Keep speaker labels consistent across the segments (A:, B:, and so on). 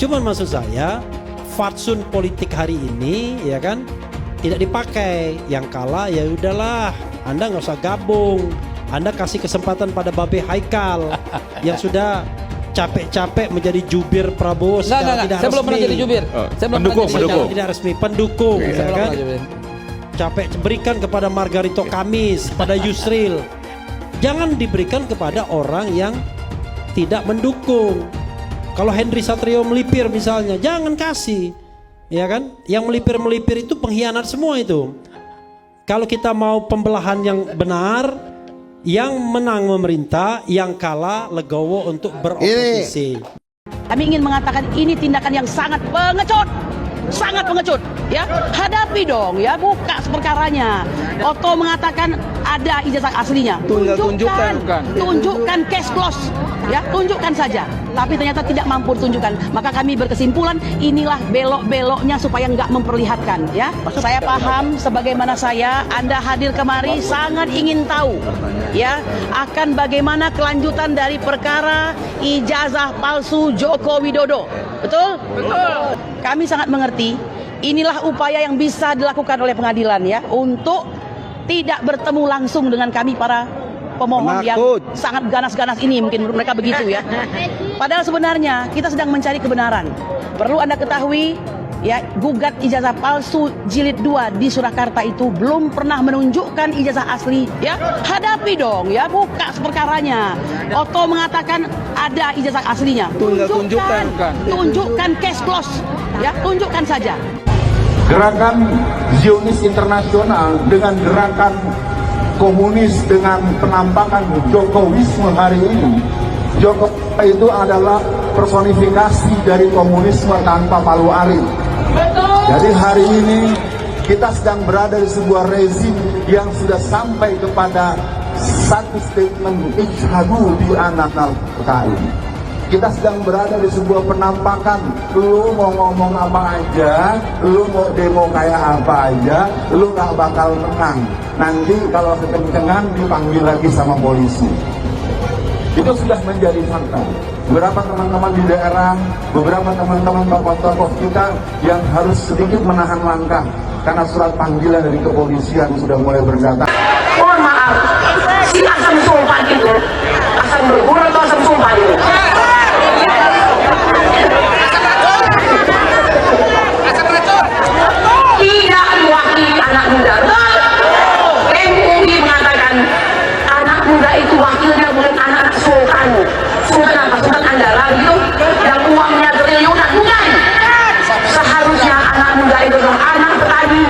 A: Cuman maksud saya, fatsun politik hari ini ya kan tidak dipakai. Yang kalah ya udahlah, Anda nggak usah gabung. Anda kasih kesempatan pada Babe Haikal yang sudah capek-capek menjadi jubir Prabowo secara tidak resmi.
B: Saya belum pernah jadi jubir. Saya belum
C: Pendukung,
B: pernah jadi
C: pendukung.
A: Tidak resmi, pendukung
B: Saya
A: ya
B: belum
A: kan.
B: pernah jubir.
A: Capek berikan kepada Margarito Kamis, pada Yusril. Jangan diberikan kepada orang yang tidak mendukung. Kalau Henry Satrio melipir misalnya, jangan kasih. Ya kan? Yang melipir-melipir itu pengkhianat semua itu. Kalau kita mau pembelahan yang benar, yang menang memerintah, yang kalah legowo untuk beroposisi.
D: Kami ingin mengatakan ini tindakan yang sangat pengecut. Sangat pengecut, ya. Hadapi dong, ya, buka perkaranya. Oto mengatakan ada ijazah aslinya. Tunjukkan cash close, ya, tunjukkan saja. Tapi ternyata tidak mampu tunjukkan. Maka kami berkesimpulan inilah belok-beloknya supaya nggak memperlihatkan, ya. Saya paham sebagaimana Anda hadir kemari sangat ingin tahu, ya, akan bagaimana kelanjutan dari perkara ijazah palsu Joko Widodo. Betul? Betul. Kami sangat mengerti, inilah upaya yang bisa dilakukan oleh pengadilan ya untuk tidak bertemu langsung dengan kami para pemohon yang sangat ganas-ganas ini, mungkin mereka begitu ya. Padahal sebenarnya kita sedang mencari kebenaran. Perlu Anda ketahui ya, gugat ijazah palsu jilid 2 di Surakarta itu belum pernah menunjukkan ijazah asli ya. Hadapi dong ya, buka perkaranya. Oto mengatakan ada ijazah aslinya. Tunjukkan cash close, ya, tunjukkan saja.
E: Gerakan Zionis internasional dengan gerakan komunis dengan penampakan Jokowisme hari ini. Jokowi itu adalah personifikasi dari komunisme tanpa palu arit. Jadi hari ini kita sedang berada di sebuah rezim yang sudah sampai kepada satu statement isyhadu bi anna PKI. Kita sedang berada di sebuah penampakan, lu mau ngomong apa aja, lu mau demo kayak apa aja, lu gak bakal menang. Nanti kalau kekencengan dipanggil lagi sama polisi. Itu sudah menjadi fakta. Beberapa teman-teman di daerah, beberapa teman-teman tokoh-tokoh kita yang harus sedikit menahan langkah karena surat panggilan dari kepolisian sudah mulai berdatang.
F: Mohon maaf, si asam sumpah itu, asam berguna atau asam sumpah itu? Tidak mewakili anak muda. MUI mengatakan anak muda itu wakilnya bukan anak-anak sultan. Sultan apa? Sultan Andara gitu, yang uangnya triliunan, bukan. Seharusnya anak muda itu adalah anak petani,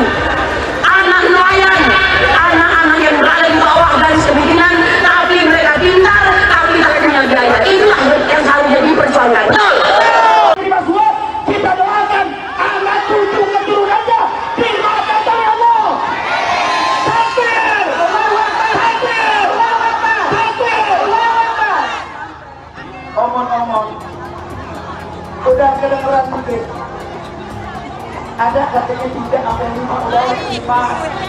F: anak nelayan, anak-anak yang berada di bawah garis kemiskinan, tapi mereka pintar, tapi tidak punya biaya. Itulah yang seharusnya diperjuangkan. Kita doakan anak cucu keturunannya dimaafkan oleh Allah. Takbir, takbir, takbir.
G: Omong-omong, udah kedengeran mungkin. Ada katanya juga apa yang 5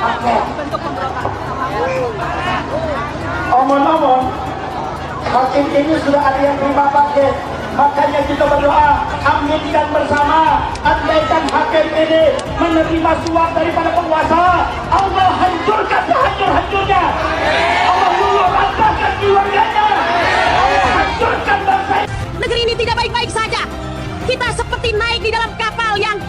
G: paket. Omong-omong, hakim ini sudah ada yang 5 paket. Makanya kita berdoa, aminkan bersama, andaikan hakim ini menerima suap daripada penguasa, Allah hancurkan sehancur-hancurnya. Allah luluhkan keluarganya. Allah hancurkan bangsa.
D: Negeri ini tidak baik-baik saja. Kita seperti naik di dalam kapal yang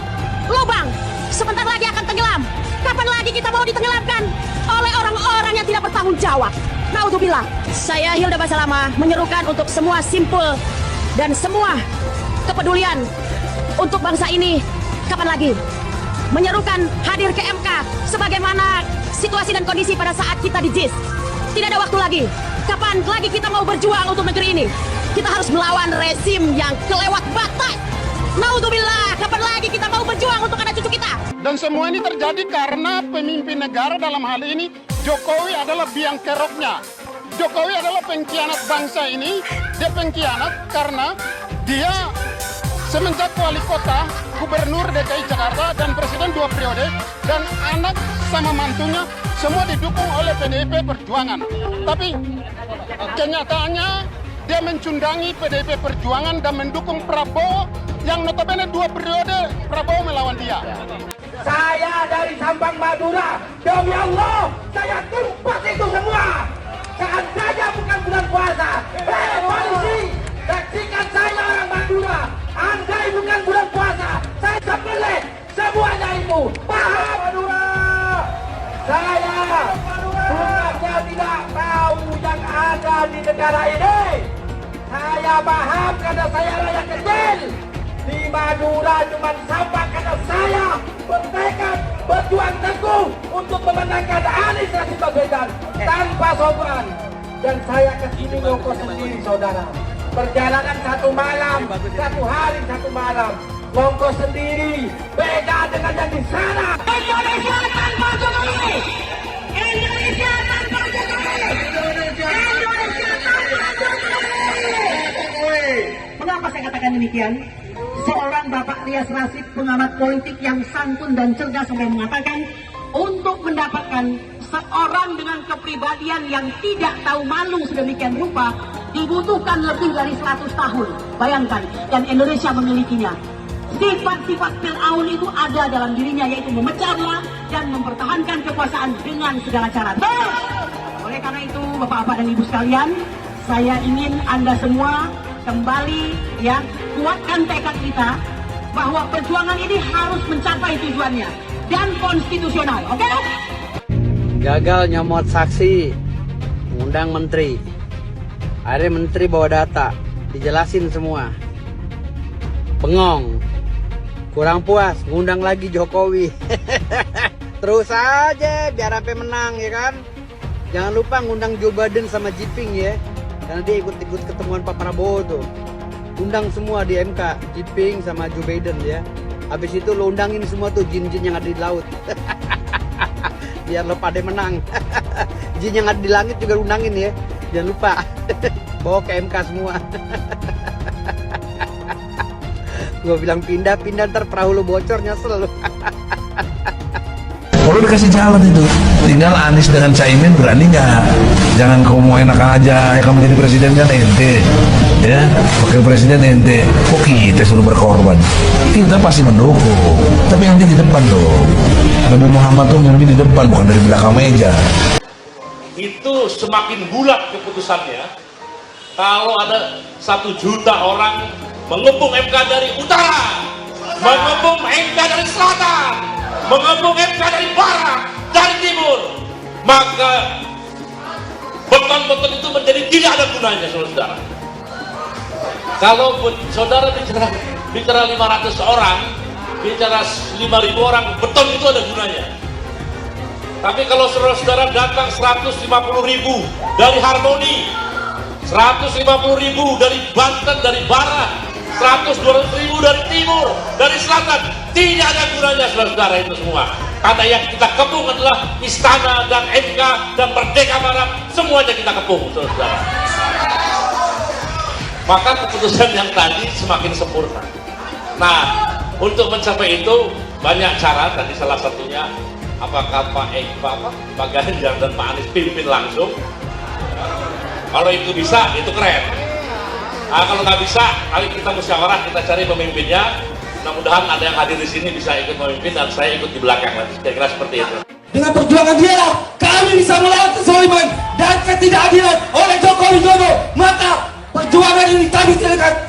D: lubang, sebentar lagi akan tenggelam. Kapan lagi kita mau ditenggelamkan oleh orang-orang yang tidak bertanggung jawab? Naudzubillah. Saya Hilda Basalama menyerukan untuk semua simpul dan semua kepedulian untuk bangsa ini. Kapan lagi menyerukan hadir ke MK sebagaimana situasi dan kondisi pada saat kita di JIS. Tidak ada waktu lagi. Kapan lagi kita mau berjuang untuk negeri ini? Kita harus melawan rezim yang kelewat batas. Naudzubillah, kapan lagi kita mau berjuang untuk anak cucu kita?
H: Dan semua ini terjadi karena pemimpin negara dalam hal ini Jokowi adalah biang keroknya. Jokowi adalah pengkhianat bangsa ini. Dia pengkhianat karena dia semenjak wali kota, gubernur DKI Jakarta dan presiden 2 periode dan anak sama mantunya semua didukung oleh PDIP Perjuangan. Tapi kenyataannya dia mencundangi PDIP Perjuangan dan mendukung Prabowo yang notabene 2 periode Prabowo melawan dia.
G: Saya dari Sampang Madura, demi Allah, saya tumpah itu semua. Seandainya bukan bulan puasa, polisi, saksikan saya orang Madura. Andai bukan bulan puasa, saya sebelah semuanya itu. Paham Madura? Saya bukannya tidak tahu yang ada di negara ini. Saya paham karena saya rakyat kecil. Di Madura cuma sampai karena saya bertekad berjuang teguh untuk memenangkan Anies Rashid Baswedan tanpa sombong. Dan saya kesini ngongkos sendiri, saudara. Perjalanan 1 malam, 1 hari 1 malam. Ngongkos sendiri, beda dengan yang di sana. Indonesia tanpa Jokowi! Indonesia tanpa Jokowi! Indonesia tanpa Jokowi! Mengapa saya katakan demikian? Seorang Bapak Rias Rasyid, pengamat politik yang santun dan cerdas, sampai mengatakan untuk mendapatkan seorang dengan kepribadian yang tidak tahu malu sedemikian rupa dibutuhkan lebih dari 100 tahun. Bayangkan, dan Indonesia memilikinya. Sifat-sifat Fir'aun itu ada dalam dirinya, yaitu memecah belah dan mempertahankan kekuasaan dengan segala cara. Oleh karena itu, Bapak-bapak dan Ibu sekalian, saya ingin Anda semua kembali ya, kuatkan tekad kita bahwa perjuangan ini harus mencapai tujuannya dan konstitusional, oke?
B: Gagal nyomot saksi, ngundang menteri. Akhirnya menteri bawa data, dijelasin semua. Bengong, kurang puas, ngundang lagi Jokowi. Terus aja biar sampai menang ya kan. Jangan lupa ngundang Joe Biden sama Jiping ya. Karena dia ikut ketemuan Pak Prabowo tuh. Undang semua di MK, Jiping sama Joe Biden ya. Habis itu lo undangin semua tuh jin-jin yang ada di laut. Biar lo pada menang. Jin yang ada di langit juga undangin ya. Jangan lupa. Bawa ke MK semua. Gue bilang pindah-pindah ntar perahu lo bocor, nyesel lo.
C: Perlu dikasih jalan itu. Tinggal Anies dengan Caimin berani nggak? Jangan kau mau enak aja, ya kamu jadi presiden kan ente, ya wakil presiden ente. Kok kita suruh berkorban? Kita pasti mendukung, tapi nanti di depan dong. Nabi Muhammad tuh nanti di depan, bukan dari belakang meja.
I: Itu semakin bulat keputusannya kalau ada 1 juta orang mengepung MK dari utara, mengepung MK dari selatan, mengepung MK dari barat, dari timur, maka beton-beton itu menjadi tidak ada gunanya, saudara. Kalau saudara bicara 500 orang, bicara 5.000 orang, beton itu ada gunanya. Tapi kalau saudara-saudara datang 150.000 dari Harmoni, 150.000 dari Banten, dari barat, 100-200.000 dari timur, dari selatan, tidak ada gunanya saudara-saudara itu semua. Karena yang kita kepung adalah istana dan MK dan Merdeka Barat, semuanya kita kepung saudara-saudara. Maka keputusan yang tadi semakin sempurna. Nah, untuk mencapai itu banyak cara, tadi salah satunya apakah Pak Ganjar dan Pak Anies pimpin langsung. Kalau itu bisa, itu keren. Nah, kalau nggak bisa, kali kita musyawarah, kita cari pemimpinnya. Mudah-mudahan ada yang hadir di sini bisa ikut memimpin dan saya ikut di belakang. Kira-kira seperti itu.
G: Dengan perjuangan dia, kami bisa melawan kezaliman dan ketidakadilan oleh Joko Widodo. Maka perjuangan ini kami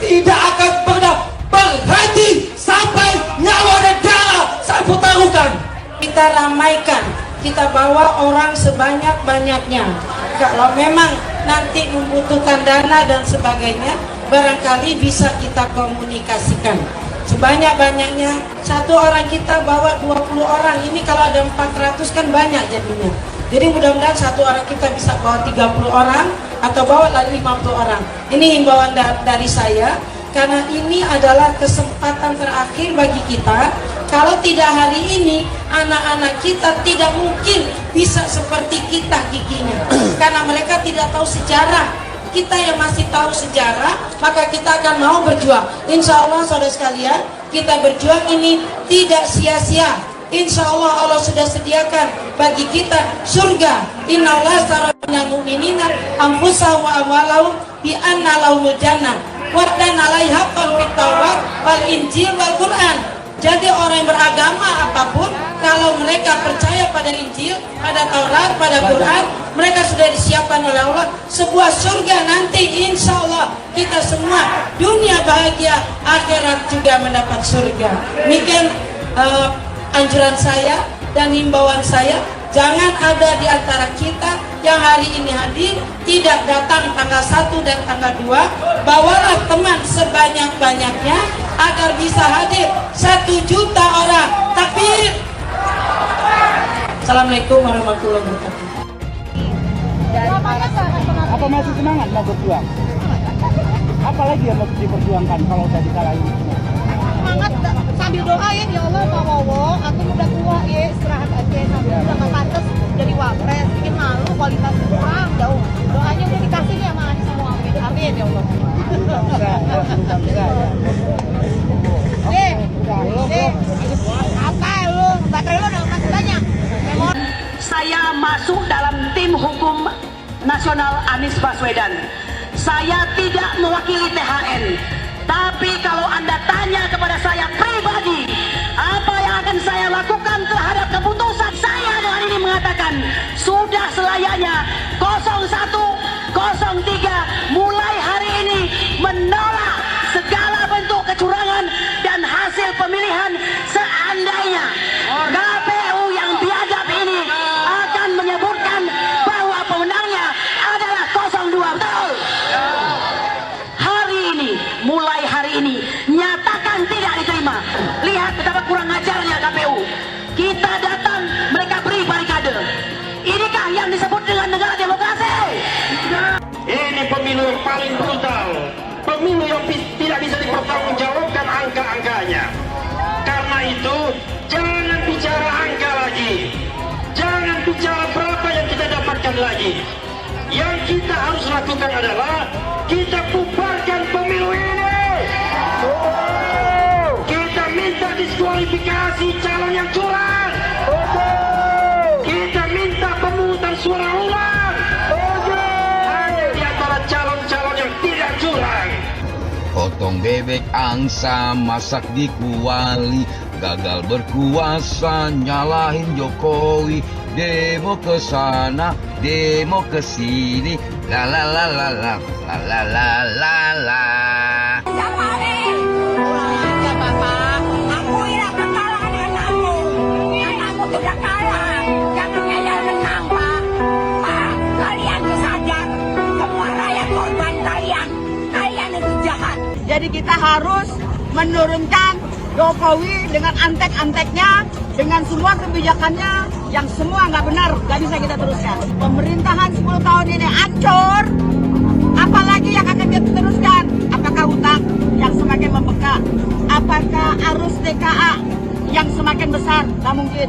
G: tidak akan pernah berhenti sampai nyawa dan darah saya pertaruhkan.
J: Kita ramaikan, kita bawa orang sebanyak-banyaknya. Kalau memang nanti membutuhkan dana dan sebagainya, barangkali bisa kita komunikasikan. Sebanyak-banyaknya, 1 orang kita bawa 20 orang. Ini kalau ada 400 kan banyak jadinya. Jadi mudah-mudahan 1 orang kita bisa bawa 30 orang atau bawa 50 orang. Ini himbauan dari saya, karena ini adalah kesempatan terakhir bagi kita. Kalau tidak hari ini, anak-anak kita tidak mungkin bisa seperti kita giginya. Karena mereka tidak tahu sejarah. Kita yang masih tahu sejarah, maka kita akan mau berjuang. Insya Allah saudara sekalian, kita berjuang ini tidak sia-sia. Insya Allah Allah sudah sediakan bagi kita surga. Innallaha ashtara minal mu'minina anfusahum wa amwalahum bi anna lahumul jannah. Waddan 'alaiha qal Taurat wal Injil wal Quran. Jadi orang yang beragama apapun, kalau mereka percaya pada Injil, pada Taurat, pada Quran, mereka sudah disiapkan oleh Allah sebuah surga nanti, insya Allah kita semua dunia bahagia, akhirat juga mendapat surga. Demikian anjuran saya dan himbauan saya, jangan ada di antara kita yang hari ini hadir tidak datang tanggal 1 dan tanggal 2. Bawalah teman sebanyak-banyaknya agar bisa hadir 1 juta orang. Takbir. Assalamualaikum warahmatullahi wabarakatuh.
B: Apa masih semangat mau berjuang? Apa lagi yang mau diperjuangkan kalau udah dikalahin?
K: Semangat sambil doa ya Allah Pak Wowo, aku udah tua ya, istirahat aja sambil udah gak pantas jadi wapres, bikin malu, kualitas kurang jauh. Doanya udah dikasih nih sama Anies semua, amin ya Allah. Apa lu? Baterai lu udah kasih banyak.
D: Saya masuk dalam tim hukum nasional Anies Baswedan. Saya tidak mewakili THN. Tapi kalau Anda tanya kepada saya pribadi, apa yang akan saya lakukan terhadap keputusan saya dengan ini mengatakan, sudah selayaknya 01, 03 mulai hari ini menolak segala bentuk kecurangan dan hasil pemilihan seandainya KPU yang biadab ini akan menyebutkan bahwa pemenangnya adalah 02. Betul? Hari ini, mulai hari ini, nyatakan tidak diterima. Lihat betapa kurang ajarnya KPU. Kita datang, mereka beri barikade. Inikah yang disebut dengan negara demokrasi?
H: Ini pemilu yang paling brutal, pemilu yang tidak bisa dipertanggungjawabkan angka-angkanya. Karena itu, jangan bicara angka lagi, jangan bicara berapa yang kita dapatkan lagi. Yang kita harus lakukan adalah kita bubarkan pemilu ini. Kita minta diskualifikasi calon yang curang. Kita minta pemungutan suara ulang. Hanya di antara calon-calon yang tidak curang.
L: Potong bebek angsa masak di kuali, gagal berkuasa nyalahin Jokowi. Demo ke sana, demo ke sini, la la la la la la la la la la.
K: Jadi kita harus menurunkan Jokowi dengan antek-anteknya, dengan semua kebijakannya yang semua nggak benar, nggak bisa kita teruskan. Pemerintahan 10 tahun ini hancur, apalagi yang akan kita teruskan? Apakah utang yang semakin membengkak? Apakah arus TKA yang semakin besar? Nggak mungkin.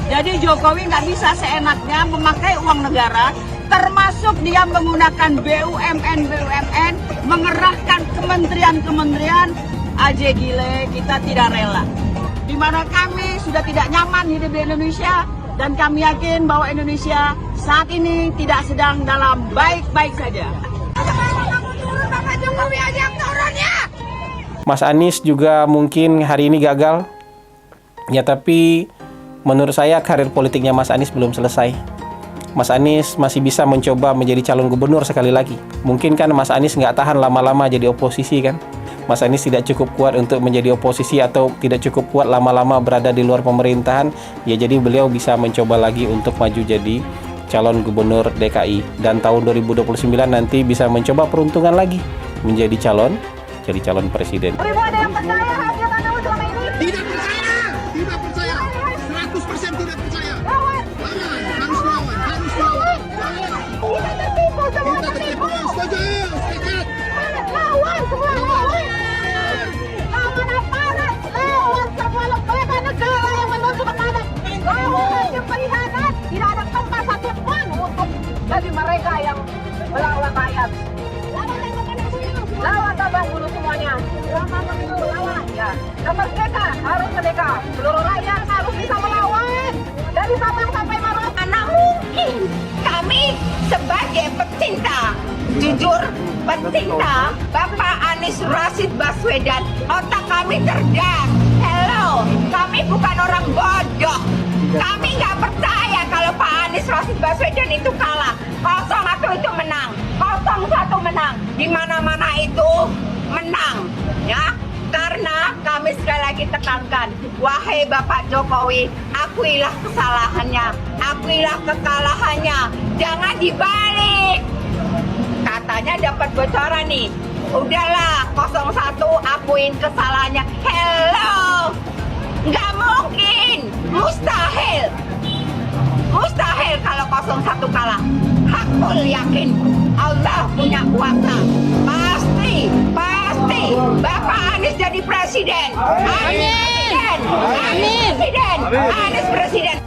K: Jadi Jokowi nggak bisa seenaknya memakai uang negara, termasuk dia menggunakan BUMN, mengerahkan kementerian-kementerian. Aja gile, kita tidak rela. Di mana kami sudah tidak nyaman hidup di Indonesia, dan kami yakin bahwa Indonesia saat ini tidak sedang dalam baik-baik saja.
M: Mas Anies juga mungkin hari ini gagal. Ya, tapi menurut saya karir politiknya Mas Anies belum selesai. Mas Anies masih bisa mencoba menjadi calon gubernur sekali lagi. Mungkin kan Mas Anies nggak tahan lama-lama jadi oposisi kan. Mas Anies tidak cukup kuat untuk menjadi oposisi atau tidak cukup kuat lama-lama berada di luar pemerintahan. Ya, jadi beliau bisa mencoba lagi untuk maju jadi calon gubernur DKI. Dan tahun 2029 nanti bisa mencoba peruntungan lagi menjadi calon presiden.
K: Ada yang percaya hasil Anda selama ini?
H: Tidak percaya, 100% tidak percaya.
K: Lawan.
H: Harus lawan.
K: Kita tertipu, semua tertipu. Lawan, semua lawan. Lawan aparat, lawan semua lembaga negara yang menusuk aparat. Lawan yang pengkhianat, tidak ada tempat satupun untuk bagi mereka yang melawan rakyat. Lawan tabah dulu semuanya. Drama pemilu lawan ya. Dan merdeka harus merdeka. Seluruh rakyat harus bisa melawan. Dari Sabang sampai Merauke. Karena mungkin kami sebagai sebagai pecinta, jujur pecinta Bapak Anies Rashid Baswedan, otak kami cerdas. Hello, kami bukan orang bodoh. Kami nggak percaya kalau Pak Anies Rashid Baswedan itu kalah. 01 itu menang, 01 menang, di mana-mana itu menang, ya. Karena kami sekali lagi tekankan, wahai Bapak Jokowi, akuilah kesalahannya, akuilah kekalahannya, jangan dibalik. Katanya dapat bocoran nih, udahlah 01 akuin kesalahannya. Hello, nggak mungkin, mustahil. Mustahil kalau 01 kalah. Hakul yakin Allah punya kuasa. Pasti Bapak Anies jadi presiden. Amin. Amin. Presiden. Anies presiden.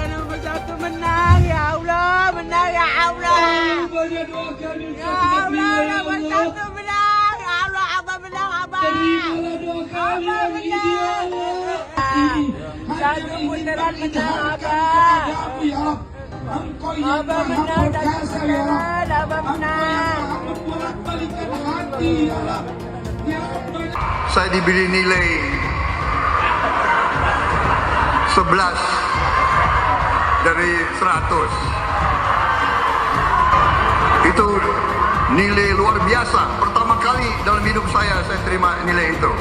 G: Nomor 1 menang, ya Allah, menang ya Allah. Ya Allah, nomor 1 menang, ya Allah, Abah menang, Abah. Abah menang. Satu putaran menang, Abah. Abah menang, satu putaran, Abah menang.
E: Saya diberi nilai 11 dari 100. Itu nilai luar biasa. Pertama kali dalam hidup saya terima nilai itu.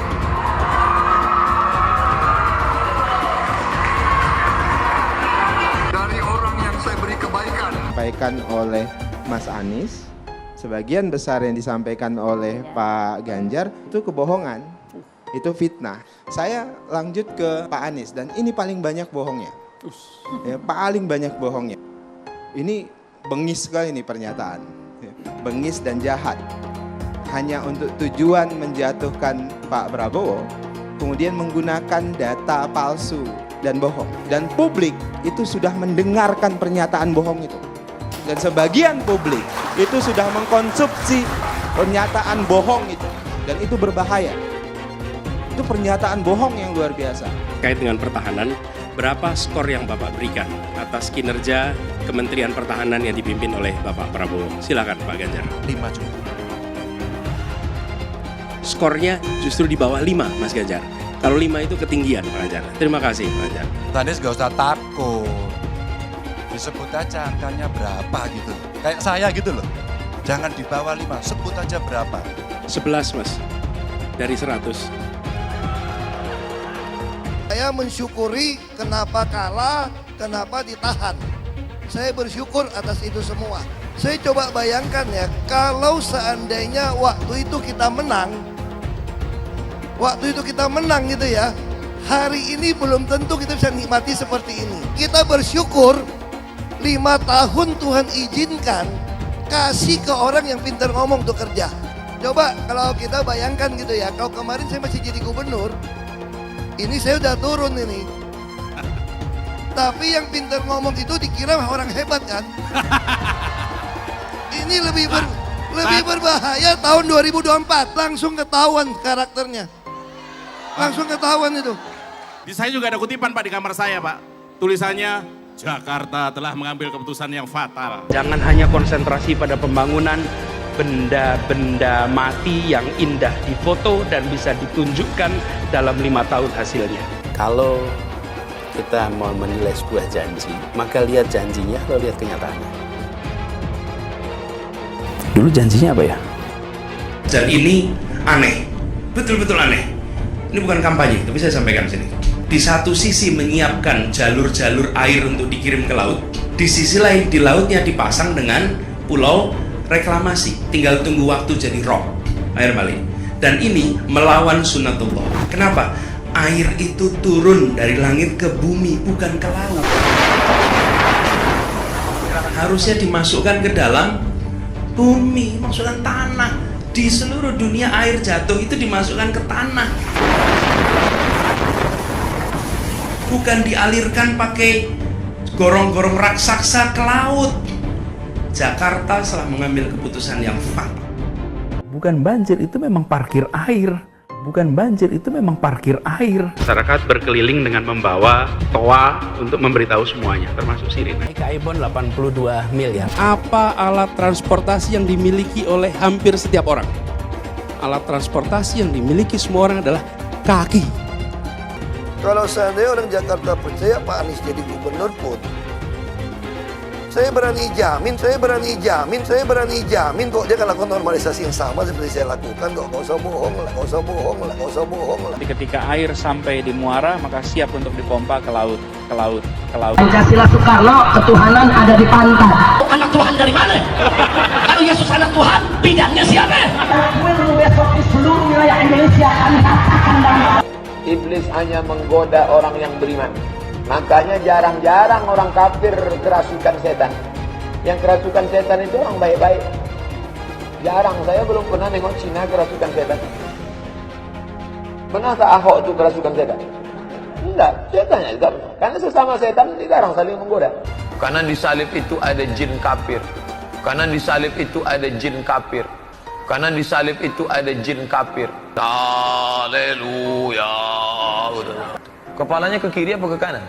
E: Dari orang yang saya beri kebaikan.
N: Disampaikan oleh Mas Anies, sebagian besar yang disampaikan oleh Pak Ganjar itu kebohongan, itu fitnah. Saya lanjut ke Pak Anies dan ini paling banyak bohongnya. Ya, paling banyak bohongnya. Ini bengis sekali nih pernyataan. Ya, bengis dan jahat. Hanya untuk tujuan menjatuhkan Pak Prabowo, kemudian menggunakan data palsu dan bohong. Dan publik itu sudah mendengarkan pernyataan bohong itu. Dan sebagian publik itu sudah mengkonsumsi pernyataan bohong itu. Dan itu berbahaya. Itu pernyataan bohong yang luar biasa.
O: Terkait dengan pertahanan, berapa skor yang Bapak berikan atas kinerja Kementerian Pertahanan yang dipimpin oleh Bapak Prabowo? Silakan Pak Ganjar.
C: 5 cukup.
O: Skornya justru di bawah 5, Mas Ganjar. Kalau 5 itu ketinggian, Pak Ganjar. Terima kasih, Pak Ganjar.
C: Anies gak usah takut. Disebut aja angkanya berapa gitu. Kayak saya gitu loh. Jangan di bawah 5, sebut aja berapa.
O: 11, Mas. Dari 100.
E: Saya mensyukuri kenapa kalah, kenapa ditahan. Saya bersyukur atas itu semua. Saya coba bayangkan ya, kalau seandainya waktu itu kita menang gitu ya, hari ini belum tentu kita bisa nikmati seperti ini. Kita bersyukur 5 tahun Tuhan izinkan kasih ke orang yang pintar ngomong untuk kerja. Coba kalau kita bayangkan gitu ya, kalau kemarin saya masih jadi gubernur, ini saya udah turun ini. Tapi yang pintar ngomong itu dikira orang hebat kan? Ini lebih berbahaya tahun 2024. Langsung ketahuan karakternya. Langsung ketahuan itu.
P: Di saya juga ada kutipan Pak di kamar saya Pak. Tulisannya, Jakarta telah mengambil keputusan yang fatal.
O: Jangan hanya konsentrasi pada pembangunan benda-benda mati yang indah difoto dan bisa ditunjukkan dalam 5 tahun hasilnya.
Q: Kalau kita mau menilai sebuah janji, maka lihat janjinya atau lihat kenyataannya. Dulu janjinya apa ya?
O: Dan ini aneh, betul-betul aneh. Ini bukan kampanye, tapi saya sampaikan sini. Di satu sisi menyiapkan jalur-jalur air untuk dikirim ke laut, di sisi lain di lautnya dipasang dengan pulau reklamasi, tinggal tunggu waktu jadi rob, air balik. Dan ini melawan sunnatullah. Kenapa? Air itu turun dari langit ke bumi, bukan ke laut. Harusnya dimasukkan ke dalam bumi, masukkan tanah. Di seluruh dunia air jatuh itu dimasukkan ke tanah. Bukan dialirkan pakai gorong-gorong raksasa ke laut. Jakarta telah mengambil keputusan yang fatal.
Q: Bukan banjir, itu memang parkir air.
O: bukan banjir, itu memang parkir air. Masyarakat berkeliling dengan membawa toa untuk memberitahu semuanya, termasuk sirine.
Q: Ibon 82 miliar.
O: Apa alat transportasi yang dimiliki oleh hampir setiap orang? Alat transportasi yang dimiliki semua orang adalah kaki.
R: Kalau seandainya orang Jakarta percaya Pak Anies jadi gubernur pun, saya berani jamin kok dia akan lakukan normalisasi yang sama seperti saya lakukan kok. Gak usah bohong lah.
O: Tapi ketika air sampai di muara, maka siap untuk dipompa ke laut.
F: Pancasila Soekarno, ketuhanan ada di pantai. Anak Tuhan dari mana? Kalau Yesus anak Tuhan, bidangnya siapa? Besok di seluruh wilayah Indonesia kami katakan
S: Iblis hanya menggoda orang yang beriman. Makanya jarang-jarang orang kafir kerasukan setan. Yang kerasukan setan itu orang baik-baik. Jarang, saya belum pernah nengok Cina kerasukan setan. Pernah tak Ahok itu kerasukan setan? Enggak, setannya juga. Karena sesama setan jarang saling menggoda.
L: Karena di salib itu ada jin kafir. Karena di salib itu ada jin kafir. Karena di salib itu ada jin kafir. Haleluya. Kepalanya ke kiri apa ke kanan?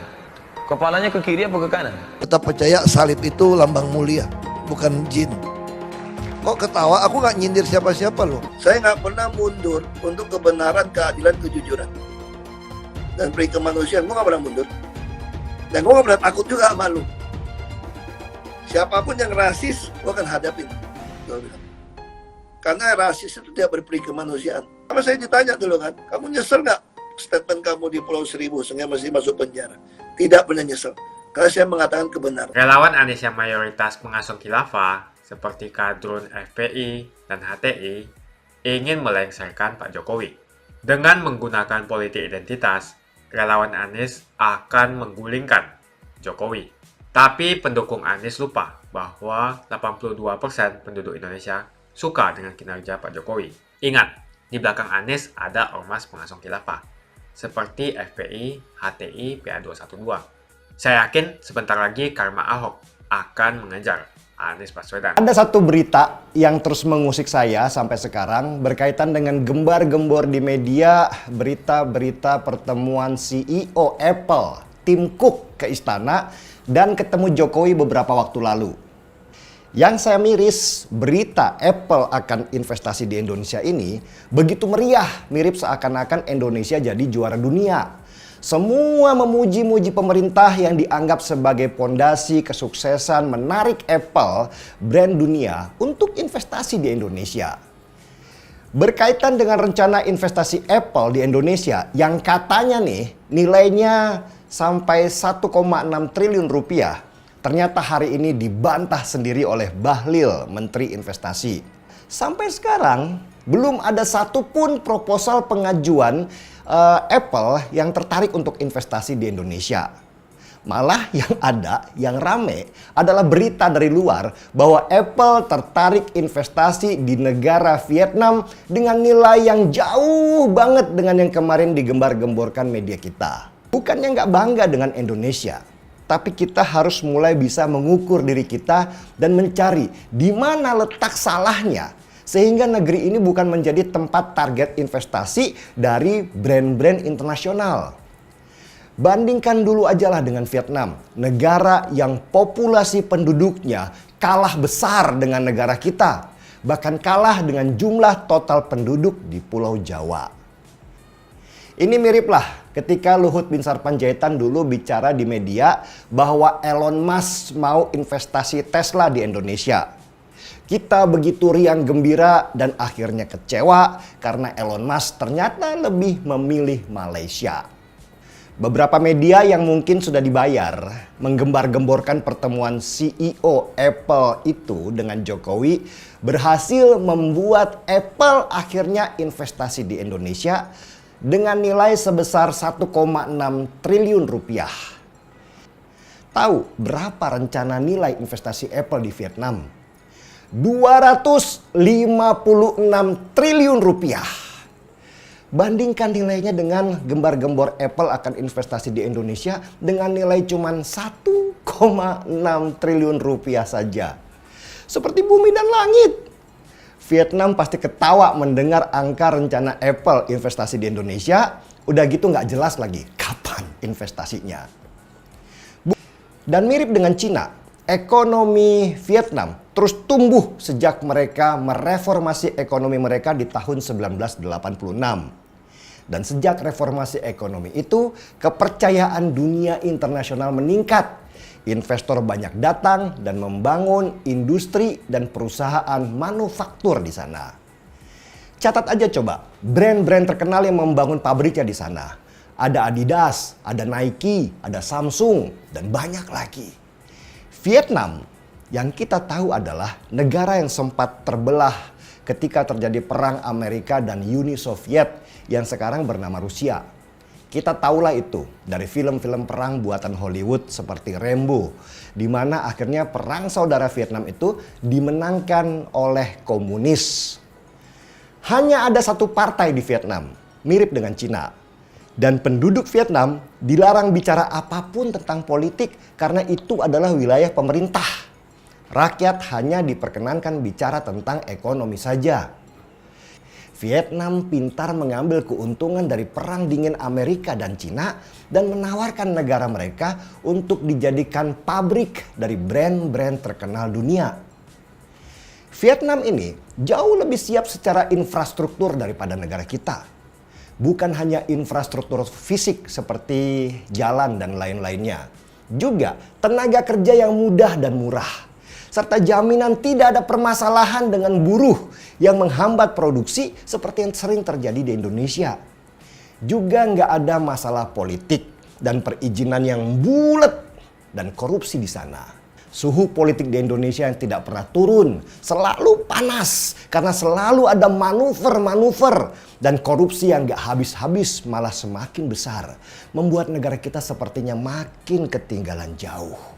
L: Kepalanya ke kiri apa ke kanan?
R: Tetap percaya salib itu lambang mulia, bukan jin. Kok ketawa? Aku nggak nyindir siapa-siapa loh. Saya nggak pernah mundur untuk kebenaran, keadilan, kejujuran. Dan peri kemanusiaan, gue nggak pernah mundur. Dan gue nggak pernah takut juga sama lu. Siapapun yang rasis, gue akan hadapin. Gue bilang. Karena rasis itu tidak berperi kemanusiaan. Sama saya ditanya dulu kan, kamu nyesel nggak statement kamu di Pulau Seribu sehingga masih masuk penjara? Tidak pernah nyesel, karena saya mengatakan kebenaran.
T: Relawan Anies yang mayoritas pengasuh khilafah seperti kadrun FPI dan HTI ingin melengsarkan Pak Jokowi. Dengan menggunakan politik identitas, relawan Anies akan menggulingkan Jokowi. Tapi pendukung Anies lupa bahwa 82% penduduk Indonesia suka dengan kinerja Pak Jokowi. Ingat, di belakang Anies ada ormas pengasuh khilafah seperti FPI, HTI, PA212. Saya yakin sebentar lagi karma Ahok akan mengejar Anies Baswedan.
U: Ada satu berita yang terus mengusik saya sampai sekarang berkaitan dengan gembar-gembor di media, berita-berita pertemuan CEO Apple, Tim Cook ke istana dan ketemu Jokowi beberapa waktu lalu. Yang saya miris, berita Apple akan investasi di Indonesia ini begitu meriah, mirip seakan-akan Indonesia jadi juara dunia. Semua memuji-muji pemerintah yang dianggap sebagai pondasi kesuksesan menarik Apple, brand dunia, untuk investasi di Indonesia. Berkaitan dengan rencana investasi Apple di Indonesia yang katanya nih nilainya sampai 1,6 triliun rupiah. Ternyata hari ini dibantah sendiri oleh Bahlil, Menteri Investasi. Sampai sekarang belum ada satupun proposal pengajuan Apple yang tertarik untuk investasi di Indonesia. Malah yang ada, yang rame adalah berita dari luar bahwa Apple tertarik investasi di negara Vietnam dengan nilai yang jauh banget dengan yang kemarin digembar-gemborkan media kita. Bukannya nggak bangga dengan Indonesia, tapi kita harus mulai bisa mengukur diri kita dan mencari di mana letak salahnya sehingga negeri ini bukan menjadi tempat target investasi dari brand-brand internasional. Bandingkan dulu aja lah dengan Vietnam, negara yang populasi penduduknya kalah besar dengan negara kita, bahkan kalah dengan jumlah total penduduk di Pulau Jawa. Ini miriplah ketika Luhut Binsar Panjaitan dulu bicara di media bahwa Elon Musk mau investasi Tesla di Indonesia. Kita begitu riang gembira dan akhirnya kecewa karena Elon Musk ternyata lebih memilih Malaysia. Beberapa media yang mungkin sudah dibayar menggembar-gemborkan pertemuan CEO Apple itu dengan Jokowi berhasil membuat Apple akhirnya investasi di Indonesia dengan nilai sebesar 1,6 triliun rupiah. Tahu berapa rencana nilai investasi Apple di Vietnam? 256 triliun rupiah. Bandingkan nilainya dengan gembar-gembor Apple akan investasi di Indonesia dengan nilai cuma 1,6 triliun rupiah saja. Seperti bumi dan langit. Vietnam pasti ketawa mendengar angka rencana Apple investasi di Indonesia. Udah gitu nggak jelas lagi kapan investasinya. Dan mirip dengan Cina, ekonomi Vietnam terus tumbuh sejak mereka mereformasi ekonomi mereka di tahun 1986. Dan sejak reformasi ekonomi itu, kepercayaan dunia internasional meningkat. Investor banyak datang dan membangun industri dan perusahaan manufaktur di sana. Catat aja coba, brand-brand terkenal yang membangun pabriknya di sana. Ada Adidas, ada Nike, ada Samsung, dan banyak lagi. Vietnam yang kita tahu adalah negara yang sempat terbelah ketika terjadi perang Amerika dan Uni Soviet yang sekarang bernama Rusia. Kita tahulah itu dari film-film perang buatan Hollywood seperti Rambo, di mana akhirnya perang saudara Vietnam itu dimenangkan oleh komunis. Hanya ada satu partai di Vietnam, mirip dengan Cina. Dan penduduk Vietnam dilarang bicara apapun tentang politik karena itu adalah wilayah pemerintah. Rakyat hanya diperkenankan bicara tentang ekonomi saja. Vietnam pintar mengambil keuntungan dari perang dingin Amerika dan Cina dan menawarkan negara mereka untuk dijadikan pabrik dari brand-brand terkenal dunia. Vietnam ini jauh lebih siap secara infrastruktur daripada negara kita. Bukan hanya infrastruktur fisik seperti jalan dan lain-lainnya. Juga tenaga kerja yang mudah dan murah. Serta jaminan tidak ada permasalahan dengan buruh yang menghambat produksi seperti yang sering terjadi di Indonesia. Juga nggak ada masalah politik dan perizinan yang bulat dan korupsi di sana. Suhu politik di Indonesia yang tidak pernah turun, selalu panas karena selalu ada manuver-manuver dan korupsi yang nggak habis-habis malah semakin besar, membuat negara kita sepertinya makin ketinggalan jauh.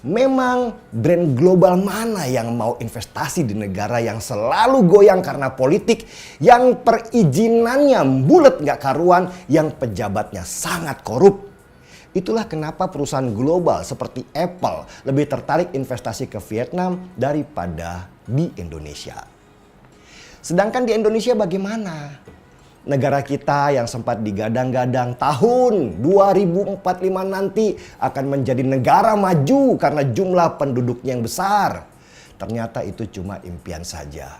U: Memang brand global mana yang mau investasi di negara yang selalu goyang karena politik, yang perizinannya bulet nggak karuan, yang pejabatnya sangat korup. Itulah kenapa perusahaan global seperti Apple lebih tertarik investasi ke Vietnam daripada di Indonesia. Sedangkan di Indonesia bagaimana? Negara kita yang sempat digadang-gadang tahun 2045 nanti akan menjadi negara maju karena jumlah penduduknya yang besar. Ternyata itu cuma impian saja.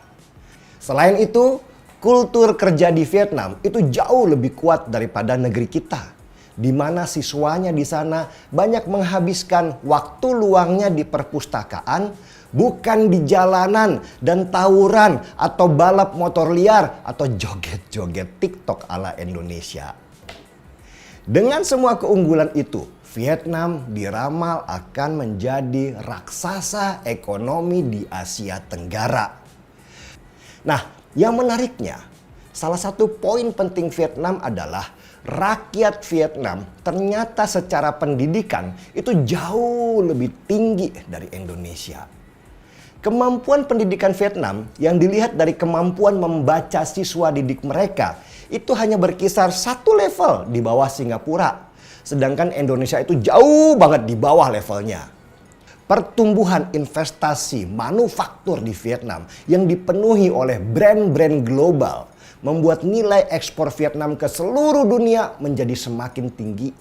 U: Selain itu, kultur kerja di Vietnam itu jauh lebih kuat daripada negeri kita. Di mana siswanya di sana banyak menghabiskan waktu luangnya di perpustakaan, bukan di jalanan dan tawuran atau balap motor liar atau joget-joget TikTok ala Indonesia. Dengan semua keunggulan itu, Vietnam diramal akan menjadi raksasa ekonomi di Asia Tenggara. Nah, yang menariknya, salah satu poin penting Vietnam adalah rakyat Vietnam ternyata secara pendidikan itu jauh lebih tinggi dari Indonesia. Kemampuan pendidikan Vietnam yang dilihat dari kemampuan membaca siswa didik mereka itu hanya berkisar satu level di bawah Singapura. Sedangkan Indonesia itu jauh banget di bawah levelnya. Pertumbuhan investasi manufaktur di Vietnam yang dipenuhi oleh brand-brand global membuat nilai ekspor Vietnam ke seluruh dunia menjadi semakin tinggi.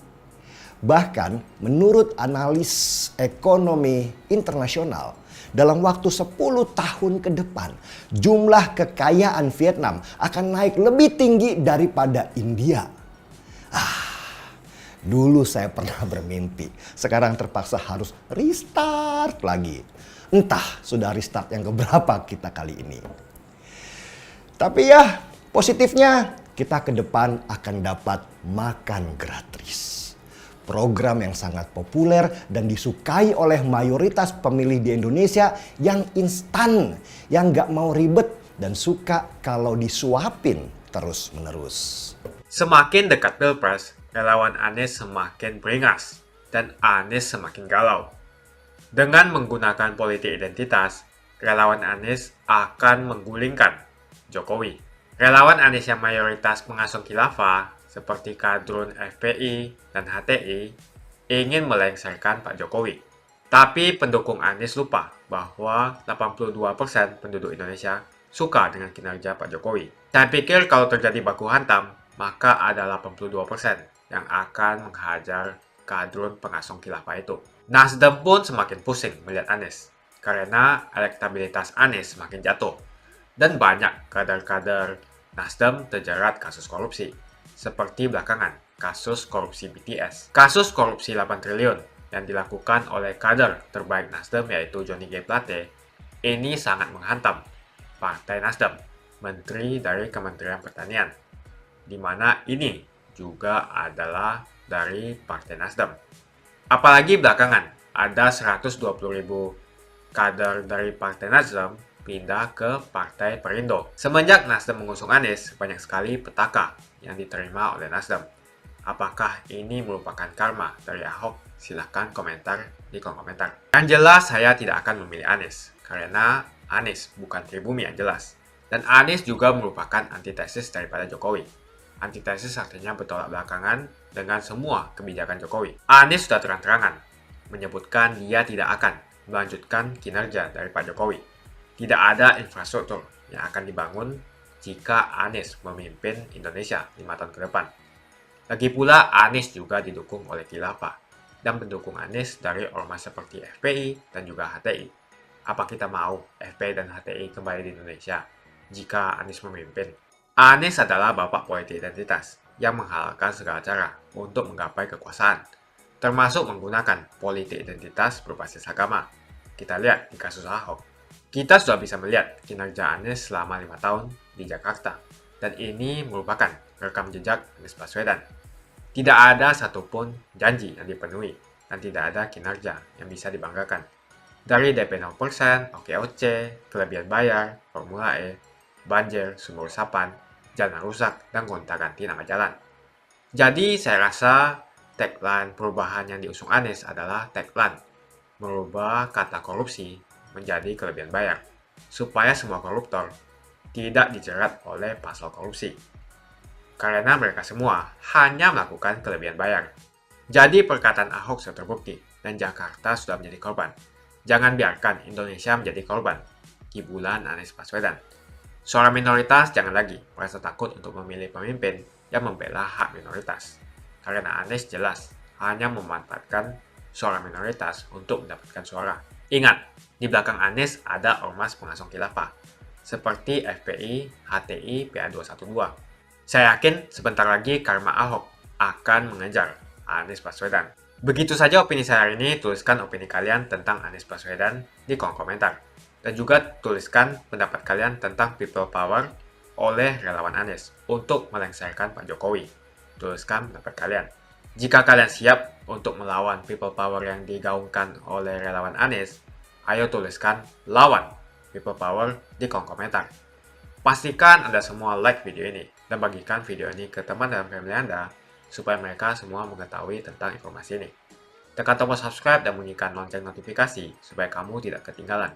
U: Bahkan menurut analis ekonomi internasional, dalam waktu 10 tahun ke depan, jumlah kekayaan Vietnam akan naik lebih tinggi daripada India. Dulu saya pernah bermimpi, sekarang terpaksa harus restart lagi. Entah sudah restart yang keberapa kita kali ini. Tapi ya, positifnya kita ke depan akan dapat makan gratis. Program yang sangat populer dan disukai oleh mayoritas pemilih di Indonesia yang instan, yang gak mau ribet dan suka kalau disuapin terus-menerus.
T: Semakin dekat Pilpres, relawan Anies semakin beringas dan Anies semakin galau. Dengan menggunakan politik identitas, relawan Anies akan menggulingkan Jokowi. Relawan Anies yang mayoritas pengasuh khilafah seperti kadrun FPI dan HTI ingin melengsarkan Pak Jokowi. Tapi pendukung Anies lupa bahwa 82% penduduk Indonesia suka dengan kinerja Pak Jokowi. Saya pikir kalau terjadi baku hantam, maka ada 82% yang akan menghajar kadrun pengasong khilafah itu. Nasdem pun semakin pusing melihat Anies, karena elektabilitas Anies semakin jatuh. Dan banyak kader-kader Nasdem terjerat kasus korupsi, seperti belakangan kasus korupsi BTS. Kasus korupsi 8 triliun yang dilakukan oleh kader terbaik Nasdem yaitu Johnny G. Plate ini sangat menghantam Partai Nasdem, Menteri dari Kementerian Pertanian, di mana ini juga adalah dari Partai Nasdem. Apalagi belakangan ada 120.000 kader dari Partai Nasdem pindah ke Partai Perindo. Semenjak Nasdem mengusung Anies, banyak sekali petaka yang diterima oleh Nasdem. Apakah ini merupakan karma dari Ahok? Silahkan komentar di kolom komentar. Yang jelas saya tidak akan memilih Anies, karena Anies bukan pribumi yang jelas. Dan Anies juga merupakan antitesis daripada Jokowi. Antitesis artinya bertolak belakangan dengan semua kebijakan Jokowi. Anies sudah terang-terangan menyebutkan dia tidak akan melanjutkan kinerja dari Pak Jokowi. Tidak ada infrastruktur yang akan dibangun jika Anies memimpin Indonesia 5 tahun ke depan. Lagi pula, Anies juga didukung oleh khilafah dan pendukung Anies dari ormas seperti FPI dan juga HTI. Apa kita mau FPI dan HTI kembali di Indonesia jika Anies memimpin? Anies adalah bapak politik identitas yang menghalalkan segala cara untuk menggapai kekuasaan, termasuk menggunakan politik identitas berbasis agama. Kita lihat di kasus Ahok. Kita sudah bisa melihat kinerja Anies selama 5 tahun di Jakarta, dan ini merupakan rekam jejak Anies Baswedan. Tidak ada satupun janji yang dipenuhi, dan tidak ada kinerja yang bisa dibanggakan. Dari DP 0%, OKOC, kelebihan bayar, Formula E, banjir, sumber resapan, jalan rusak, dan gonta-ganti nama jalan. Jadi saya rasa tagline perubahan yang diusung Anies adalah tagline merubah kata korupsi menjadi kelebihan bayar, supaya semua koruptor tidak dijerat oleh pasal korupsi. Karena mereka semua hanya melakukan kelebihan bayar. Jadi perkataan Ahok sudah terbukti, dan Jakarta sudah menjadi korban. Jangan biarkan Indonesia menjadi korban kibulan Anies Baswedan. Suara minoritas jangan lagi merasa takut untuk memilih pemimpin yang membela hak minoritas. Karena Anies jelas hanya memanfaatkan suara minoritas untuk mendapatkan suara. Ingat, di belakang Anies ada ormas pengasong khilafah, seperti FPI, HTI, PA212. Saya yakin sebentar lagi karma Ahok akan mengejar Anies Baswedan. Begitu saja opini saya hari ini. Tuliskan opini kalian tentang Anies Baswedan di kolom komentar. Dan juga tuliskan pendapat kalian tentang people power oleh relawan Anies untuk melengsarkan Pak Jokowi. Tuliskan pendapat kalian. Jika kalian siap untuk melawan people power yang digaungkan oleh relawan Anies, ayo tuliskan lawan people power di kolom komentar. Pastikan Anda semua like video ini dan bagikan video ini ke teman dan family Anda supaya mereka semua mengetahui tentang informasi ini. Tekan tombol subscribe dan bunyikan lonceng notifikasi supaya kamu tidak ketinggalan